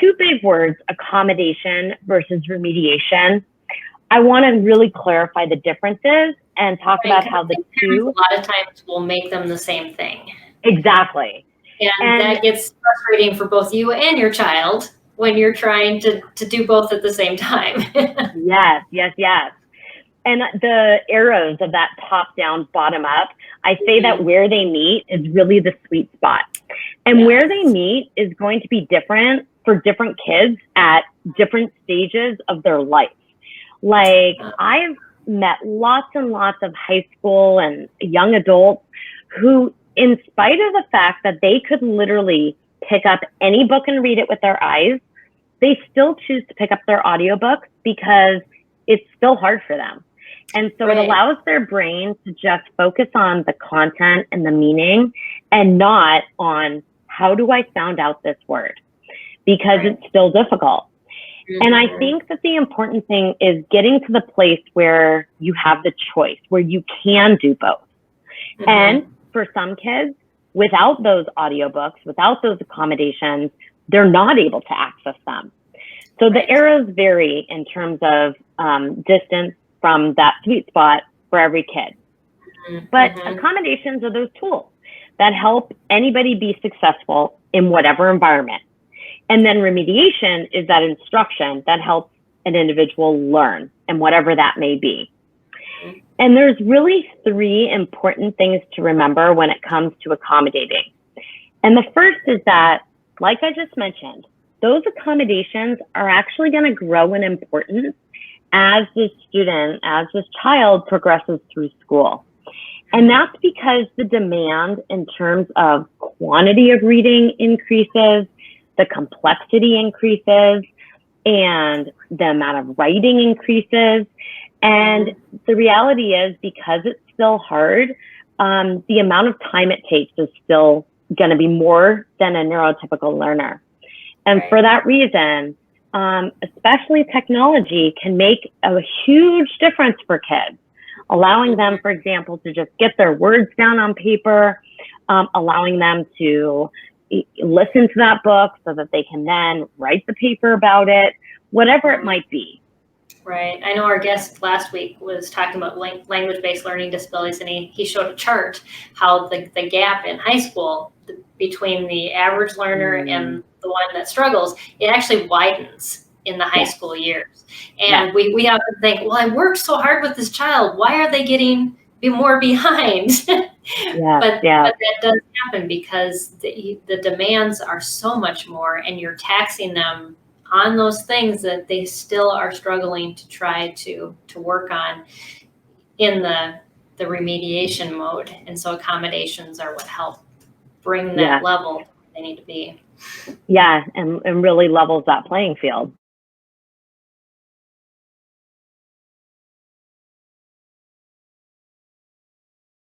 two big words, accommodation versus remediation. I want to really clarify the differences and talk about how the two, a lot of times, will make them the same thing. Exactly. And that gets frustrating for both you and your child when you're trying to do both at the same time. Yes. And the arrows of that top down, bottom up, I say that where they meet is really the sweet spot. And where they meet is going to be different for different kids at different stages of their life. Like, I've met lots and lots of high school and young adults who, in spite of the fact that they could literally pick up any book and read it with their eyes, they still choose to pick up their audiobooks because it's still hard for them. And so it allows their brain to just focus on the content and the meaning and not on how do I sound out this word, because it's still difficult. And I think that the important thing is getting to the place where you have the choice, where you can do both. And for some kids, without those audiobooks, without those accommodations, they're not able to access them. So the arrows vary in terms of distance from that sweet spot for every kid. But accommodations are those tools that help anybody be successful in whatever environment. And then remediation is that instruction that helps an individual learn, and whatever that may be. And there's really three important things to remember when it comes to accommodating. And the first is that, like I just mentioned, those accommodations are actually going to grow in importance as this student, as this child progresses through school. And that's because the demand in terms of quantity of reading increases, the complexity increases, and the amount of writing increases. And the reality is, because it's still hard, the amount of time it takes is still going to be more than a neurotypical learner. And for that reason, especially technology can make a huge difference for kids, allowing them, for example, to just get their words down on paper, allowing them to listen to that book so that they can then write the paper about it, whatever it might be. Right. I know our guest last week was talking about language-based learning disabilities, and he showed a chart how the gap in high school between the average learner and the one that struggles, it actually widens in the high school years. And we have to think, well, I worked so hard with this child. Why are they getting more behind? But that does happen because the demands are so much more, and you're taxing them on those things that they still are struggling to try to work on in the remediation mode. And so accommodations are what help bring that level they need to be. Yeah, and really levels that playing field.